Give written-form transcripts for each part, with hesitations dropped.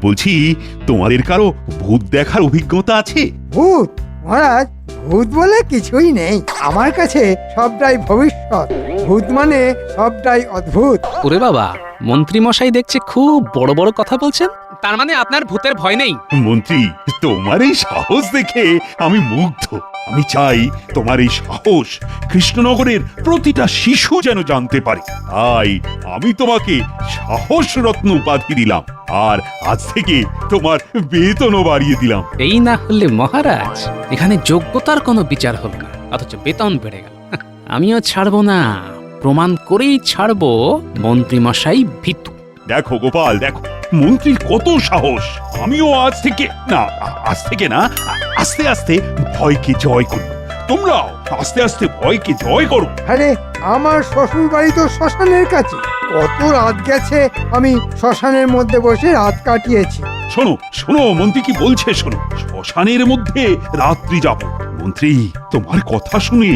বলছি তোমাদের কারো ভূত দেখার অভিজ্ঞতা আছে? ভূত? মহারাজ, ভূত বলে কিছুই নেই। আমার কাছে সবটাই ভবিষ্যৎ। ভূত মানে সবটাই অদ্ভুত। ওরে বাবা, মন্ত্রী মশাই দেখছে খুব বড় বড় কথা বলছেন। তার মানে আপনার ভূতের ভয় নেই? মন্ত্রী, তোমার এই সাহস দেখে আমি মুগ্ধ। আমি চাই তোমার এই সাহস কৃষ্ণনগরের প্রতিটা শিশু যেন জানতে পারে। তাই আমি তোমাকে সাহস রত্ন উপাধি দিলাম, আর আজ থেকে তোমার বেতনও বাড়িয়ে দিলাম। এই না হলে মহারাজ, এখানে যোগ্যতার কোনো বিচার হলো না, অথচ বেতন বেড়ে গেল। আমিও ছাড়বো না, প্রমাণ করেই ছাড়বো মন্ত্রী মশাই ভীতু। দেখো গোপাল, দেখো মন্ত্রীর কত সাহস। আমিও আজ থেকে না, আস্তে আস্তে ভয়কে জয় করি। তোমরাও আস্তে আস্তে ভয়কে জয় করো। আরে, আমার শ্বশুর বাড়ি তো শ্মশানের কাছে। কত রাত গেছে আমি শ্মশানের মধ্যে বসে রাত কাটিয়েছি। শোনো শোনো, মন্ত্রী কি বলছে শোনো। শ্মশানের মধ্যে রাত্রি যাব। মন্ত্রী, তোমার কথা শুনে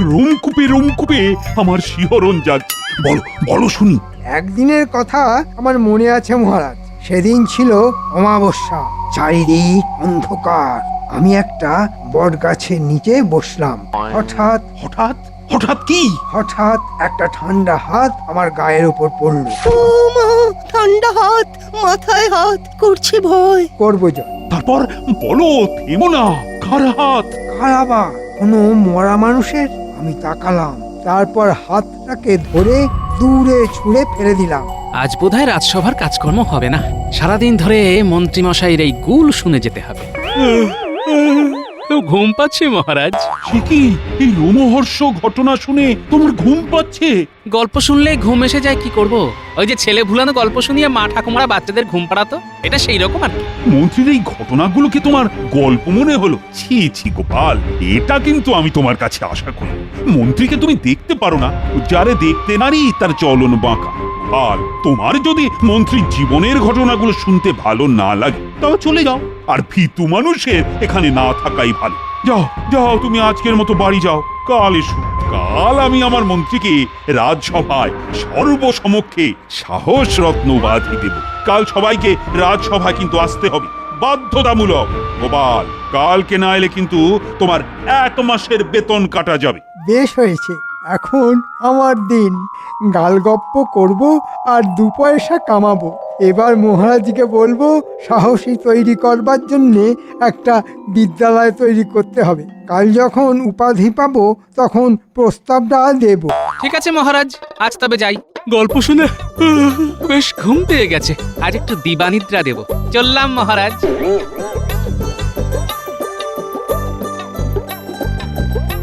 রোমকূপে রোমকূপে আমার শিহরণ যাচ্ছে। বলো বলো শুনি। একদিনের কথা আমার মনে আছে মহারাজ। সেদিন ছিল অমাবস্যা, চারিদিক অন্ধকার। আমি একটা বট গাছের নিচে বসলাম। হঠাৎ হঠাৎ হঠাৎ কি? হঠাৎ একটা ঠান্ডা হাত আমার গায়ের উপর পড়ল। ও মা, ঠান্ডা হাত, মাথায় হাত, করছে ভয়। করবো যা। তারপর বলো, থেমো না। কার হাত? খারাপা কোনো মরা মানুষের। আমি তাকালাম, তারপর হাতটাকে ধরে দূরে ছুঁড়ে ফেলে দিলাম। আজ বোধহয় রাজসভার কাজকর্ম হবে না, সারাদিন ধরে মন্ত্রী মশাইয়ের এই গুল শুনে যেতে হবে। ঘুম পাচ্ছে মহারাজ। সে কি, এই রোমহর্ষ ঘটনা শুনে তোমার ঘুম পাচ্ছে? গল্প শুনলে ঘুম এসে যায়, কি করব? ওই যে ছেলে ভুলানো গল্প শুনিয়ে মা ঠাকুমারা বাচ্চাদের ঘুম পাড়াতো, এটা সেই রকম আর কি। মন্ত্রীর এই ঘটনাগুলোকে তোমার গল্প মনে হলো? ছি ছি গোপাল, এটা কিন্তু আমি তোমার কাছে আশা করি। মন্ত্রীকে তুমি দেখতে পারো না, যারে দেখতে নারী তার চলন বাঁকা। গোপাল, তোমার যদি মন্ত্রীর জীবনের ঘটনাগুলো শুনতে ভালো না লাগে তবে চলে যাও। আর ভীতু মানুষের এখানে না থাকাই ভালো। যাও যাও, তুমি আজকের মতো বাড়ি যাও। কাল এসো। কাল আমি আমার মন্ত্রীকে রাজসভায় সর্বসমক্ষে সাহস রত্ন উপাধি দেব। কাল সবাইকে রাজসভায় কিন্তু আসতে হবে, বাধ্যতামূলক। গোপাল, কালকে না এলে কিন্তু তোমার 1 মাসের বেতন কাটা যাবে। বেশ হয়েছে, এখন আমার দিন। গালগপ্প করব আর 2 পয়সা কামাবো। এবার মহারাজকে বলবো সাহসী তৈরি করবার জন্যে একটা বিদ্যালয় তৈরি করতে হবে। কাল যখন উপাধি পাবো তখন প্রস্তাবটা দেব। ঠিক আছে মহারাজ, আজ তবে যাই। গল্প শুনে বেশ ঘুম পেয়ে গেছে, আজ একটু দিবানিদ্রা দেব। চললাম মহারাজ।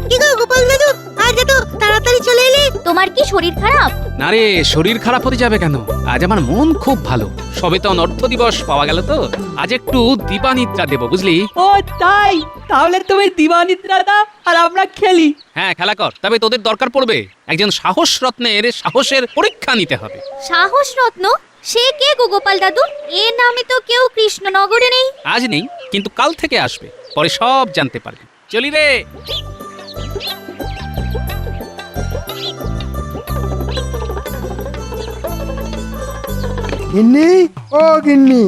কি গো গোপাল দাদু, আজ এত তাড়াতাড়ি চলে এলে? তোমার কি শরীর খারাপ? না রে, শরীর খারাপ হতে যাবে কেন? আজ আমার মন খুব ভালো। সবে তো অনর্থ দিবস পাওয়া গেল, তো আজ একটু দিবানিদ্রা দেব, বুঝলি? ও তাই? তাহলে তুমি দিবানিদ্রা দাও আর আমরা খেলি। হ্যাঁ, খেলা কর, তবে তোদের দরকার পড়বে। একজন সাহস রত্নের সাহসের পরীক্ষা নিতে হবে। সাহস রত্ন? সে কে গো গোপাল দাদু? এ নামে তো কেউ কৃষ্ণনগরে নেই। আজ নেই, কিন্তু কাল থেকে আসবে, পরে সব জানতে পারবে। চলি রে। গিন্নি, ও গিন্নি,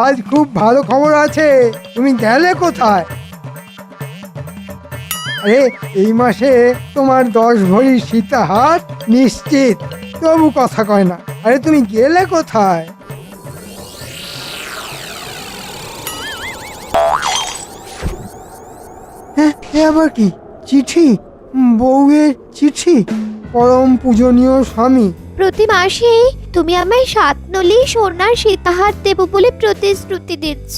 আজ খুব ভালো খবর আছে। তুমি গেলে কোথায়? আরে, এই মাসে তোমার 10 ভরি সীতাহার নিশ্চিত। তবু কথা কয় না। আরে, তুমি গেলে কোথায়? হ্যাঁ, এ আবার কি? চিঠি? বউয়ের চিঠি? পরম পূজনীয় স্বামী, প্রতি মাসে তুমি আমায় 7 নলি সোনার সীতাহার দেবো বলে প্রতিশ্রুতি দিচ্ছ,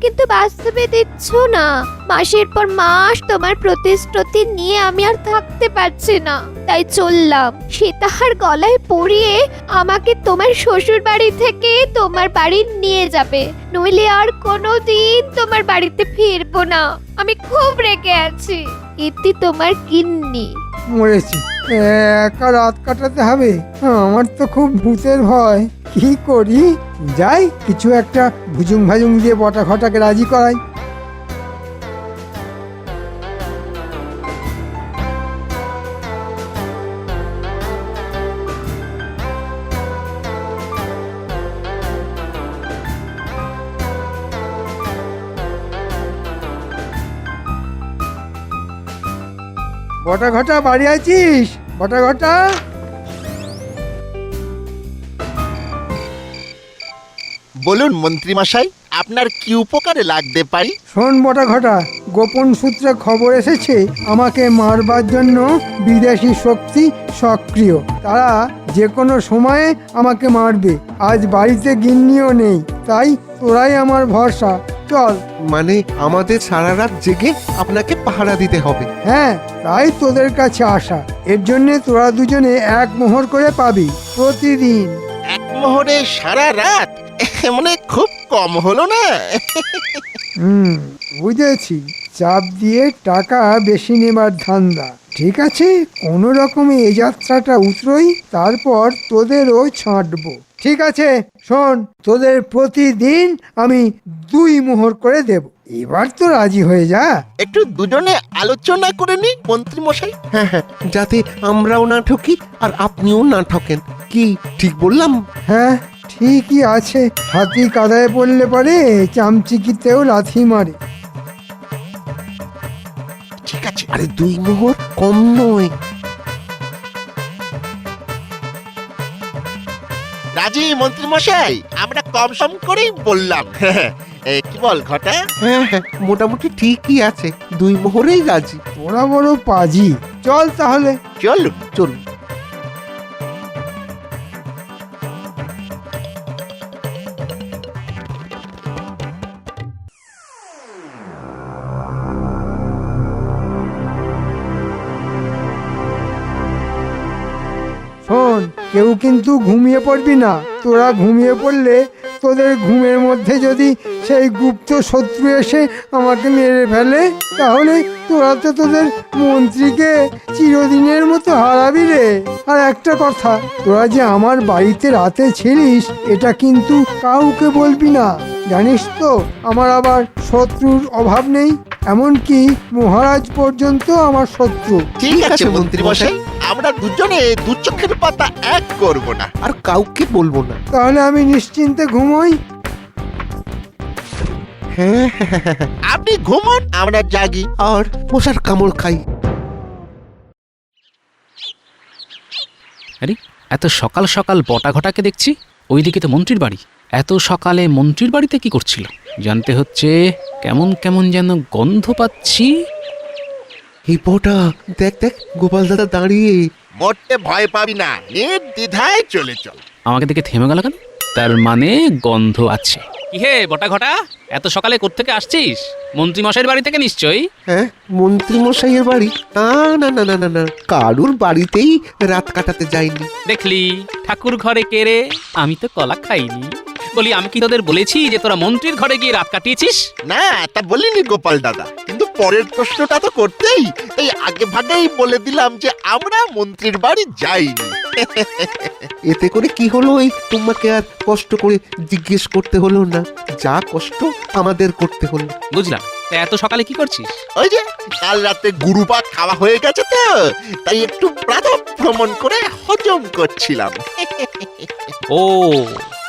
কিন্তু বাস্তবে দিচ্ছ না। মাসের পর মাস তোমার প্রতিশ্রুতি নিয়ে আমি আর থাকতে পারছি না, তাই চললাম। সীতাহার গলায় পরিয়ে আমাকে তোমার শ্বশুর বাড়ি থেকে তোমার বাড়ি নিয়ে যাবে, নইলে আর কোনোদিন তোমার বাড়িতে ফিরবো না। আমি খুব রেগে আছি। ইতি তোমার গিন্নি। মরেছি। একা রাত কাটাতে হবে। আমার তো খুব ভূতের ভয়। কি করি? যাই, কিছু একটা ভুজুং ভাজুং দিয়ে বটা ঘটাকে রাজি করাই। বটা ঘটা বাড়ি আছিস? বটা ঘটা, বলুন মন্ত্রীমশাই, আপনার কি উপকারে লাগতে পারি? শোন বটা ঘটা, গোপন সূত্রে খবর এসেছে আমাকে মারবার জন্য বিদেশি শক্তি সক্রিয়। তারা যে কোনো সময়ে আমাকে মারবে। আজ বাড়িতে গিন্নিও নেই, তাই তোরাই আমার ভরসা। চল। মানে আমাদের সারা রাত জেগে আপনাকে পাহারা দিতে হবে? হ্যাঁ, তাই তোদের কাছে আসা। এর জন্য তোরা দুজনে এক মোহর করে পাবি প্রতিদিন। এক মোহরে সারা রাত? মানে খুব কম হলো না? বুঝেছি, চাপ দিয়ে টাকা বেশি নেবার ধান্দা। ঠিক আছে, কোনো রকমে এই যাত্রাটা উতরোই, তারপর তোদেরও ছাঁটবো। ঠিক আছে, শোন, তোদের প্রতিদিন আমি 2 মোহর করে দেব। এবার তো রাজি হয়ে যা। একটু দুজনে আলোচনা করে নি মন্ত্রীমশাই। হ্যাঁ হ্যাঁ, যাতে আমরাও না ঠকি আর আপনিও না ঠকেন। কি ঠিক বললাম? হ্যাঁ, ঠিকই আছে। হাতি কাদায় পড়লে পরে চামচিকিতেও লাথি মারে। ঠিক আছে। আরে 2 মোহর কম নয়। রাজি মন্ত্রীমশাই, আমরা কম সম করেই বললাম। কি বল ঘটা? হ্যাঁ হ্যাঁ, মোটামুটি ঠিকই আছে। 2 মোহরেই রাজি। তোরা বড় পাজি। চল তাহলে। চলুন চলুন। শোন, কেউ কিন্তু ঘুমিয়ে পড়বি না। তোরা ঘুমিয়ে পড়লে তোদের ঘুমের মধ্যে যদি সেই গুপ্ত শত্রু এসে আমাকে মেরে ফেলে, তাহলে তোরা তো তোদের মন্ত্রীকে চিরদিনের মতো হারাবি রে। আর একটা কথা, তোরা যে আমার বাড়িতে রাতে ছিলিস, এটা কিন্তু কাউকে বলবি না। জানিস তো, আমার আবার শত্রুর অভাব নেই। এমনকি মহারাজ পর্যন্ত আমার শত্রু। ঠিক আছে মন্ত্রীমশাই, আমরা দুজনে 2 চোখের পাতা এক করব না। আর কাউকে বলবো না। তাহলে আমি নিশ্চিন্তে ঘুমোই। হ্যাঁ হ্যাঁ হ্যাঁ, হ্যাঁ। আপনি ঘুমোন, আমরা জাগি। আর মশার কামড় খাই। আরে এত সকাল সকাল বটা ঘটাকে দেখছি। ওইদিকে তো মন্ত্রীর বাড়ি। এত সকালে মন্ত্রীর বাড়িতে কি করছিল জানতে হচ্ছে। কেমন কেমন যেন গন্ধ পাচ্ছি। এই বটা, দেখ দেখ, গোপাল দাদা দাঁড়িয়ে। মরতে ভয় পাবি না, নির্দ্বিধায় চলে চল। আমাকে দেখে থেমে গেল কেন? তার মানে গন্ধ আছে। কি হে বটা ঘটা, এত সকালে কোত্থেকে আসছিস? মন্ত্রী মশাইয়ের বাড়ি থেকে নিশ্চয়ই। হ্যাঁ, মন্ত্রী মশাইয়ের বাড়ি? না না না না না না, কারুর বাড়িতেই রাত কাটাতে যাইনি। দেখলি ঠাকুর ঘরে কে রে? আমি তো কলা খাইনি। বলি, আমি কি তোদের বলেছি যে তোরা মন্ত্রীর ঘরে গিয়ে রাত কাটিয়েছিস? না, তা বলিনি গোপাল দাদা, কিন্তু পরের প্রশ্নটা তো করতেই এই আগে ভাগেই বলে দিলাম যে আমরা মন্ত্রীর বাড়ি যাইনি। এতে করে কি হলো? এই তোমাকে আর কষ্ট করে জিজ্ঞেস করতে হলো না। যা কষ্ট আমাদের করতে হলো। বুঝলাম। তা এত সকালে কি করছিস? ওই যে কাল রাতে গুরুপাক খাওয়া হয়ে গেছে তো, তাই একটু প্রাতঃ ভ্রমণ করে হজম করছিলাম। ও,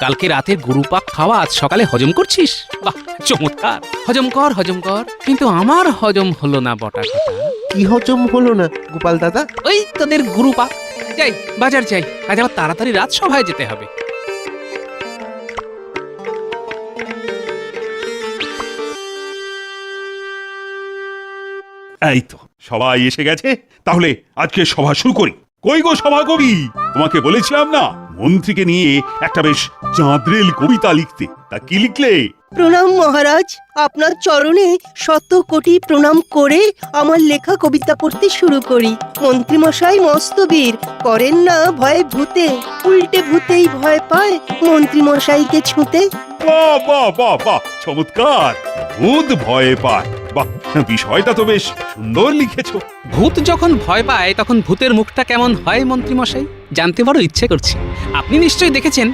কালকে রাতের গুরুপাক খাওয়া আজ সকালে হজম করছিস? বাহ, চমৎকার। হজম কর, হজম কর। কিন্তু আমার হজম হলো না বটা ঘটা। কি হজম হলো না গোপাল দাদা? ওই তোদের গুরুপাক। যাই, বাজার যাই, আজ আবার তাড়াতাড়ি রাজসভায় যেতে হবে। এই তো সবাই এসে গেছে, তাহলে আজকে সভা শুরু করি। কই গো সভা কবি, তোমাকে বলেছিলাম না মন্ত্রীকে নিয়ে একটা বেশ চাঁদরেল কবিতা লিখতে। তা কি লিখলে? প্রণাম মহারাজ, আপনার চরণে 100 কোটি প্রণাম করে আমার লেখা কবিতা পড়তে শুরু করি। মন্ত্রীমশাই মস্ত বীর, করেন না ভয়ে ভূতে, উল্টে ভূতেই ভয় পায় মন্ত্রীমশাইকে ছুঁতে। বাহ বাহ বাহ বাহ, চমৎকার। ভূত ভয়ে পায়, বাহ, বিষয়টা তো বেশ সুন্দর লিখেছো। ভূত যখন ভয় পায় তখন ভূতের মুখটা কেমন হয় মন্ত্রীমশাই? জানতে বড় ইচ্ছে করছে। আপনি নিশ্চয়ই দেখেছেন।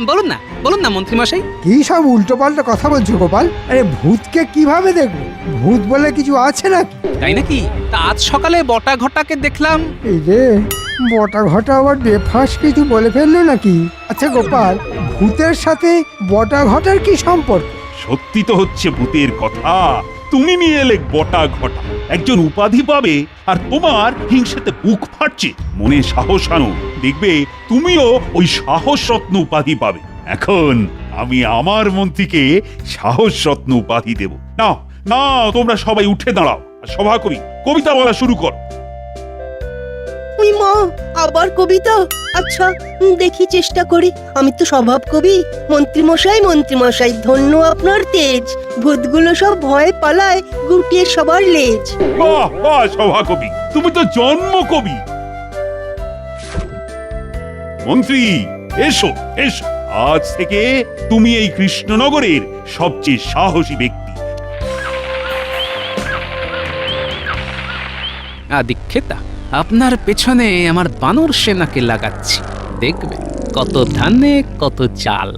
বলুন না, বলুন না মন্ত্রীমশাই। কি সব উল্টোপাল্টা কথা বলছো গোপাল? আরে ভূতকে কিভাবে দেখবো? ভূত বলে কিছু আছে নাকি? তাই নাকি? তা আজ সকালে বটা ঘটাকে দেখলাম। এই রে, বটা ঘটা আবার বেফাস কিছু বলে ফেললো নাকি? আচ্ছা গোপাল, ভূতের সাথে বটা ঘটার কি সম্পর্ক? সত্যি তো হচ্ছে ভূতের কথা, তুমি নিয়ে এলে বটা ঘটা, একজন উপাধি পাবে আর তোমার হিংসেতে বুক ফাটছে। মনে সাহস আনো, দেখবে তুমিও ওই সাহস রত্ন উপাধি পাবে। এখন আমি আমার মন্ত্রীকে সাহস রত্ন উপাধি দেব। না না, তোমরা সবাই উঠে দাঁড়াও, সভা করি, কবিতা বলা শুরু কর। ওই মা, আবার কবিতা? আচ্ছা, দেখি চেষ্টা করি। আমি তো স্বভাব কবি। মন্ত্রীমশাই ধন্য আপনার তেজ, ভূতগুলো সব ভয় পালায় গুটিয়ে সবার লেজ। বাহ বাহ, সভা কবি, তুমি তো জন্ম কবি। মন্ত্রী এসো এসো, আজ থেকে তুমি এই কৃষ্ণনগরের সবচেয়ে সাহসী ব্যক্তি। আদিক্ষেতা, আপনার পেছনে আমার বানর সেনাকে লাগাচ্ছি, দেখবে কত ধানে কত চাল।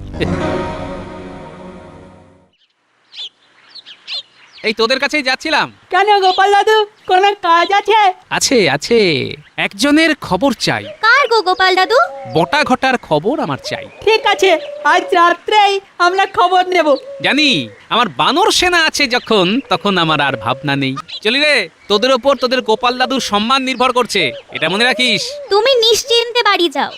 এই তোদের কাছেই যাচ্ছিলাম। কেন গোপাল দাদু, কোনো কাজ আছে? আছে আছে, একজনের খবর চাই। কার গো গোপাল দাদু? বটা ঘটার খবর আমার চাই। ঠিক আছে, আজ রাত্রেই আমরা খবর নেব। জানি আমার বানর সেনা আছে যখন, তখন আমার আর ভাবনা নেই। চলি রে, তোদের ওপর তোদের গোপাল দাদুর সম্মান নির্ভর করছে, এটা মনে রাখিস। তুমি নিশ্চিন্তে বাড়ি যাও।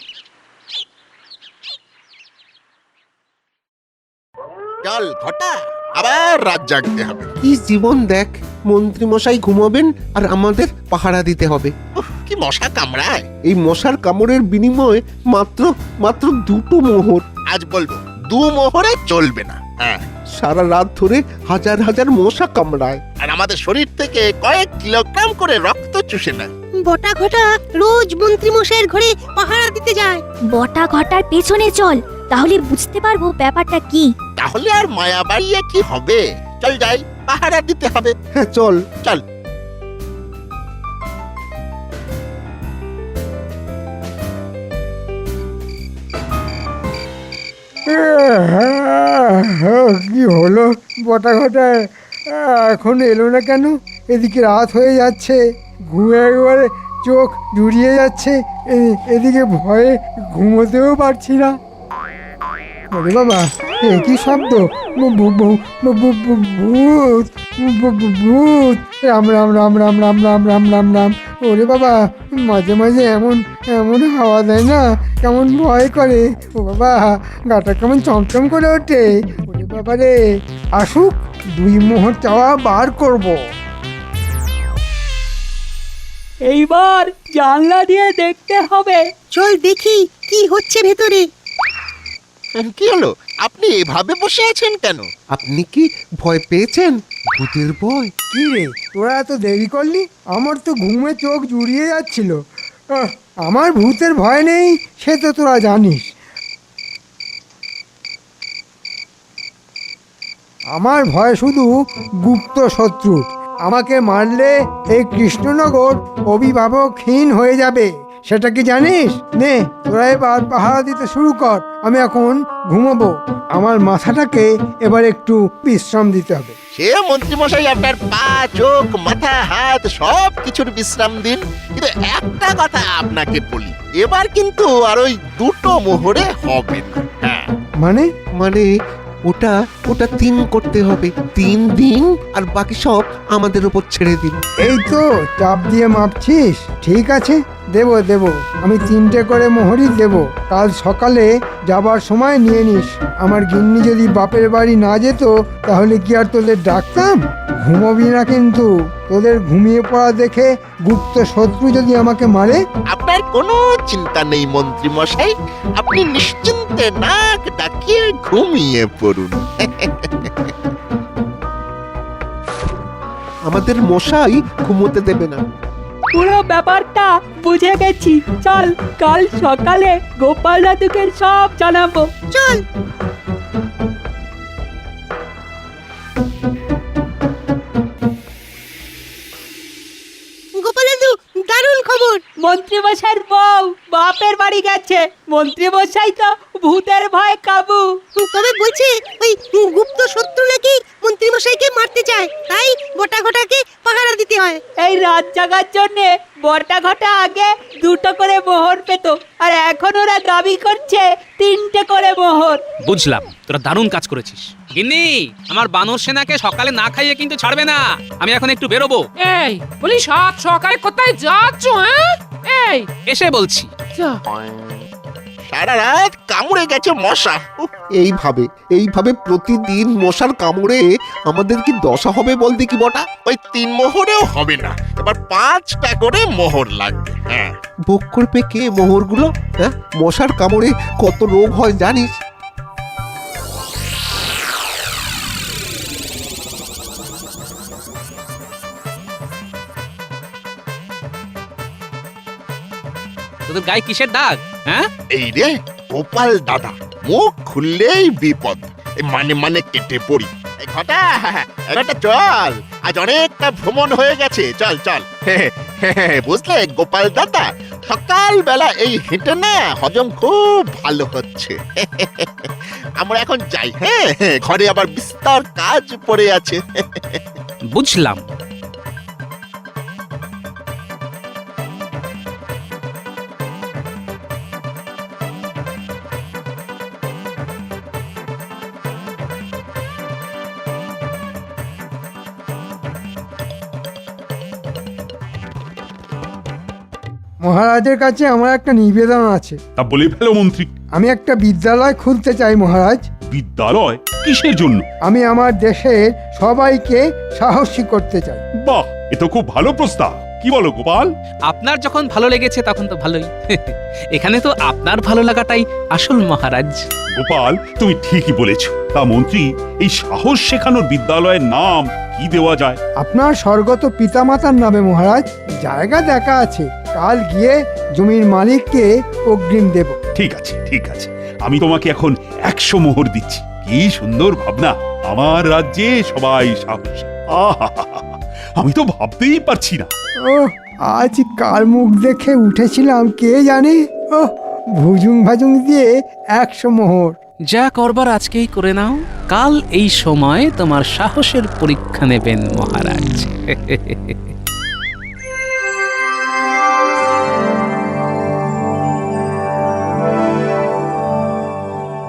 চল ঘটা, আবার রাত জাগতে হবে। কি জীবন দেখ, মন্ত্রী মশাই ঘুমাবেন আর আমাদের পাহারা দিতে হবে। উফ, কি মশা কামড়ায়। এই মশার কামড়ের বিনিময়ে মাত্র মাত্র 2টো মোহর। আজ বলবো 2 মোহরে চলবে না। হ্যাঁ, সারা রাত ধরে হাজার হাজার মশা কামড়ায়। আর আমাদের শরীর থেকে কয়েক কিলোগ্রাম করে রক্ত চুষে নেয়। বটা ঘটা রোজ মন্ত্রীমশাইয়ের ঘরে পাহারা দিতে যায়। বটা ঘটার পেছনে চল, তাহলে বুঝতে পারবো ব্যাপারটা কি। তাহলে আর মায়া বাড়িয়ে কি হবে? চল যাই, পাহারা দিতে হবে। হ্যাঁ চল। চল। কি হলো বটা ঘটা, এখন এলো না কেন? এদিকে রাত হয়ে যাচ্ছে, ঘুমে একবারে চোখ জুড়িয়ে যাচ্ছে, এদিকে ভয়ে ঘুমোতেও পারছি না। ওরে বাবা, এ কি শব্দ? ভূত, ভূত! রাম রাম রাম রাম রাম রাম রাম রাম রাম। ওরে বাবা, মাঝে মাঝে এমন এমন হাওয়া দেয় না, কেমন ভয় করে। ও বাবা, গাটা কেমন চমচম করে ওঠে। ওরে বাবা রে, আসুক, 2 মোহর চাওয়া বার করব। এইবার জানলা দিয়ে দেখতে হবে। চল দেখি কি হচ্ছে ভেতরে। কি হলো? আপনি এভাবে বসে আছেন কেন? আপনি কি ভয় পেয়েছেন? ভূতের ভয়? কি রে, তোরা এত দেরি করলি? আমার তো ঘুমে চোখ জুড়িয়ে যাচ্ছিল। আমার ভূতের ভয় নেই, সে তো তোরা জানিস। আমার ভয় শুধু গুপ্ত শত্রুর। আমাকে মারলে এই কৃষ্ণনগর অভিভাবকহীন হয়ে যাবে, সেটা কি জানিস? নে, তোরা এবার পাহারা দিতে শুরু কর। আমি এখন ঘুমাবো, আমার মাথাটাকে এবার একটু বিশ্রাম দিতে হবে। সে মন্ত্রীমশাই আপনার পা, চোখ, মাথা, হাত সব কিছুর বিশ্রাম দিন, কিন্তু একটা কথা আপনাকে বলি, এবার কিন্তু আর ওই 2টো মোহরে হবে না। হ্যাঁ, মানে? মানে ওটা ওটা 3 করতে হবে। 3 দিন আর বাকি সব আমাদের উপর ছেড়ে দিন। এই তো চাপ দিয়ে মাপছিস। ঠিক আছে, দেব দেব, আমি 3টে করে মোহরই দেব। কাল সকালে যাবার সময় নিয়ে নিস। আমার গিন্নি যদি বাপের বাড়ি না যেত, তাহলে কি আর তোদের ডাকতাম? ঘুমোবি না কিন্তু। তোদের ঘুমিয়ে পড়া দেখে গুপ্ত শত্রু যদি আমাকে মারে। আপনার কোনো চিন্তা নেই মন্ত্রীমশাই, আপনি নিশ্চিন্তে নাক ডাকিয়ে ঘুমিয়ে পড়ুন। আমাদের মশাই ঘুমোতে দেবে না। পুরো ব্যাপারটা বুঝে গেছি। চল, কাল সকালে গোপাল দাদুকে সব জানাবো। চল। গোপাল দাদু, দারুণ খবর। মন্ত্রীমশাইয়ের বউ বাপের বাড়ি গেছে। মন্ত্রীমশাই তো ভূতের ভয়ে কাবু। তবে বলছে ওই গুপ্ত শত্রু নাকি মন্ত্রীমশাইকে মারতে চায়, তাই বটা ঘটাকে পাহারা দিতে দিতে হয়। এই রাত জাগার জন্যে বটা ঘটা আগে 2টো করে মোহর পেত, আর এখন ওরা দাবি করছে 3টে করে মোহর। বুঝলাম, তোরা দারুণ কাজ করেছিস। গিন্নি, আমার বানর সেনাকে সকালে না খাইয়ে কিন্তু ছাড়বে না। আমি এখন একটু বেরোবো। এই বলি, সাত সকালে কোথায় যাচ্ছ? হ্যাঁ, এই এসে বলছি। যা। সারা রাত কামড়ে গেছে মশা। উফ, এইভাবে প্রতিদিন মশার কামড়ে আমাদের কি দশা হবে বল দেখি বটা? ওই 3 মোহরেও হবে না, এবার 5টা করে মোহর লাগবে। হ্যাঁ, ভোগ করবে কে মোহরগুলো? হ্যাঁ, মশার কামড়ে কত রোগ হয় জানিস? তোদের গায়ে কিসের দাগ? হ্যাঁ, এই রে গোপাল দাদা, মুখ খুললেই বিপদ। এই মানে কেটে পড়ি। এই ঘটা চল, আজ অনেকটা ভ্রমণ হয়ে গেছে, চল চল। বুঝলে গোপাল দাদা, সকালবেলা এই হেঁটে না হজম খুব ভালো হচ্ছে। আমরা এখন যাই। হ্যাঁ, ঘরে আবার বিস্তর কাজ পড়ে আছে। বুঝলাম। মহারাজের কাছে আমার একটা নিবেদন আছে। তা বলে ফেলো মন্ত্রী। আমি একটা বিদ্যালয় খুলতে চাই মহারাজ। বিদ্যালয়? কিসের জন্য? আমি আমার দেশের সবাইকে সাহসী করতে চাই। বাহ, এ তো খুব ভালো প্রস্তাব। কি বলো গোপাল? আপনার যখন ভালো লেগেছে তখন তো ভালোই। এখানে তো আপনার ভালো লাগাটাই আসল মহারাজ। গোপাল, তুমি ঠিকই বলেছ। তা মন্ত্রী, এই সাহস শেখানোর বিদ্যালয়ের নাম কি দেওয়া যায়? আপনার স্বর্গত পিতামাতার নামে মহারাজ। জায়গা দেখা আছে, কাল গিয়ে জমির মালিককে অগ্রিম দেব। ঠিক আছে, ঠিক আছে, আমি তোমাকে এখন 100 মোহর দিচ্ছি। কি সুন্দর ভাবনা! আমার রাজ্যে সবাই সাহস। আহা, আমি তো ভাবতেই পারছি না। ও, আজ কার মুখ দেখে উঠেছিলাম কে জানে। ও, ভুজুং ভাজুং দিয়ে 100 মোহর। যা করবার আজকেই করে নাও, কাল এই সময় তোমার সাহসের পরীক্ষা নেবেন মহারাজ।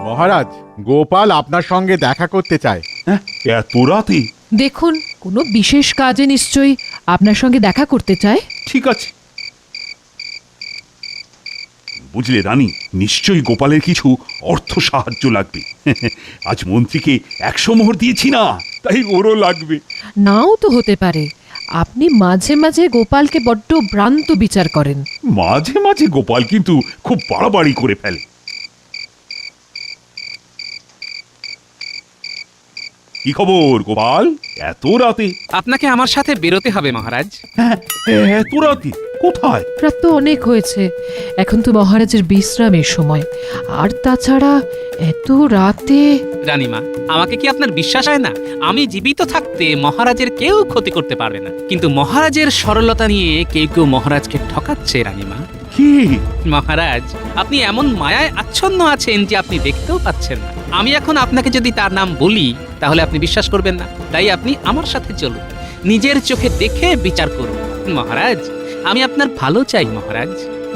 মহারাজ, গোপাল আপনার সঙ্গে দেখা করতে চায়। হ্যাঁ, এত রাতে? দেখুন, কোনো বিশেষ কাজে নিশ্চয়ই আপনার সঙ্গে দেখা করতে চায়। ঠিক আছে। বুঝলে রানী, নিশ্চয়ই গোপালের কিছু অর্থ সাহায্য লাগবে। আজ মন্ত্রীকে 100 মোহর দিয়েছি না, তাই ওরও লাগবে। নাও তো হতে পারে। আপনি মাঝে মাঝে গোপালকে বড্ড ভ্রান্ত বিচার করেন। মাঝে মাঝে গোপাল কিন্তু খুব বাড়াবাড়ি করে ফেলে। কি খবর গোপাল, এত রাতে? আপনাকে আমার সাথে বেরোতে হবে মহারাজ। হ্যাঁ, এত রাতে কোথায়? রাত তো অনেক হয়েছে, এখন তো মহারাজের বিশ্রামের সময়। আর তাছাড়া এত রাতে। রানীমা, আমাকে কি আপনার বিশ্বাস হয় না? আমি জীবিত থাকতে মহারাজের কেউ ক্ষতি করতে পারবে না, কিন্তু মহারাজের সরলতা নিয়ে কেউ কেউ মহারাজকে ঠকাচ্ছে। রানীমা, কি? মহারাজ, আপনি এমন মায়ায় আচ্ছন্ন আছেন যে আপনি দেখতেও পাচ্ছেন না। আমি এখন আপনাকে যদি তার নাম বলি তাহলে আপনি বিশ্বাস করবেন না, তাই আপনি আমার সাথে চলুন, নিজের চোখে দেখে বিচার করুন। মহারাজ, আমি আপনার ভালো চাই মহারাজ।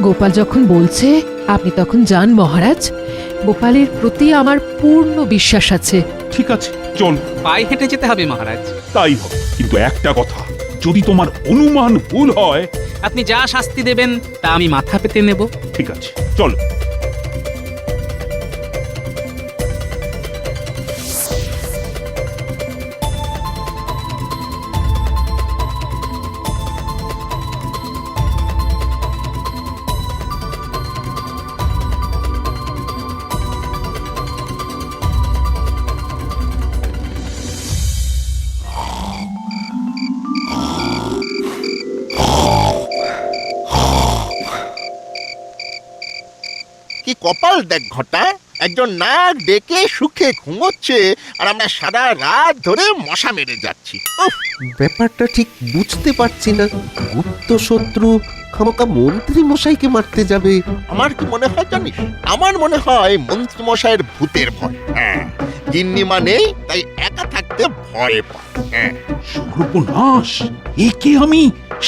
গোপাল যখন বলছে আপনি তখন যান মহারাজ। গোপালের প্রতি আমার পূর্ণ বিশ্বাস আছে। ঠিক আছে, চল। পায়ে হেঁটে যেতে হবে মহারাজ। তাই হবে, কিন্তু একটা কথা, যদি তোমার অনুমান ভুল হয়। আপনি যা শাস্তি দেবেন তা আমি মাথা পেতে নেব। ঠিক আছে, চলো। কি কপাল দেখ ঘটা, একজন নাক ডেকে সুখে ঘুমোচ্ছে আর আমরা সারা রাত ধরে মশা মেরে যাচ্ছি। উফ, ব্যাপারটা ঠিক বুঝতে পারছি না। গুপ্ত শত্রু খামোকা মন্ত্রী মশাইকে মারতে যাবে। আমার কি মনে হয় জানিস? আমার মনে হয় মন্ত্রী মশাইয়ের ভূতের ভয়। হ্যাঁ, গিন্নিমা নেই তাই একা থাকতে ভয় পায়। হ্যাঁ, সর্বনাশ! একে আমি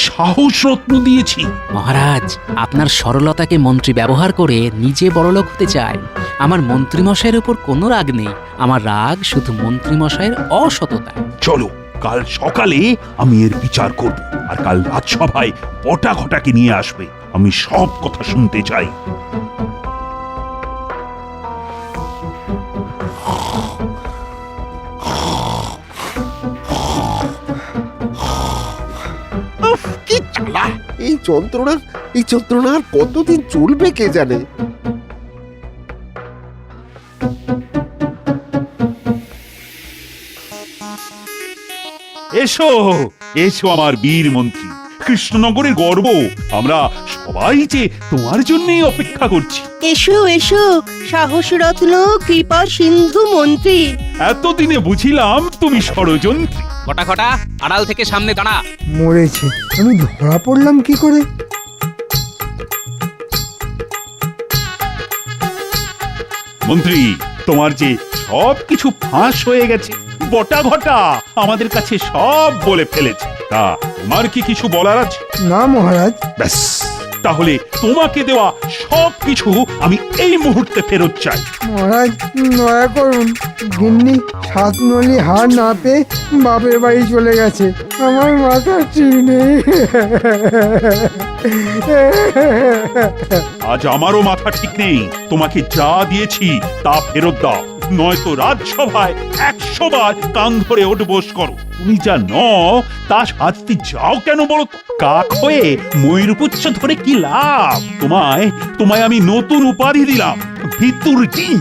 সাহস রত্ন দিয়েছি। মহারাজ, আপনার সরলতাকে মন্ত্রী ব্যবহার করে নিজে বড়লোক হতে চায়। আমার মন্ত্রীমশাইয়ের উপর কোনো রাগ নেই, আমার রাগ শুধু মন্ত্রীমশাইয়ের অসততায়। চলো, কাল সকালে আমি এর বিচার করব, আর কাল রাজসভায় বটা ঘটাকে নিয়ে আসবে। আমি সব কথা শুনতে চাই। উফ, কি জ্বালা! এই যন্ত্রণা আর কতদিন চলবে কে জানে। এসো এসো আমার বীর মন্ত্রী, কৃষ্ণনগরের গর্ব। আমরা সবাই যে তোমার জন্যই অপেক্ষা করছি। এসো এসো সাহস রত্ন কৃপা সিন্ধু মন্ত্রী। এতদিনে বুঝিলাম তুমি ষড়যন্ত্রী। ঘটা ঘটা, আড়াল থেকে সামনে দাঁড়া। মরেছে, আমি ধরা পড়লাম কি করে? মন্ত্রী, তোমার যে সব কিছু ফাঁস হয়ে গেছে। বটা ঘটা আমাদের কাছে সব বলে ফেলেছে। তা তোমার কি কিছু বলার আছে? না মহারাজ। ব্যাস, তাহলে তোমাকে দেওয়া সব কিছু আমি এই মুহূর্তে ফেরত চাই। মহারাজ দয়া করুন, গিন্নি 7 নলি হার না পেয়ে বাপের বাড়ি চলে গেছে। আমার মাথা ঠিক নেই। আজ আমারও মাথা ঠিক নেই। তোমাকে যা দিয়েছি তা ফেরত দাও, নয়তো রাজসভায় 100 বার কান ধরে ওঠবোস করো। তুমি যা নও তা শাস্তি যাও কেন বলো তো? কাক হয়ে ময়ূরপুচ্ছ ধরে কি লাভ? তোমায় আমি নতুন উপাধি দিলাম, ভিতুর ডিম।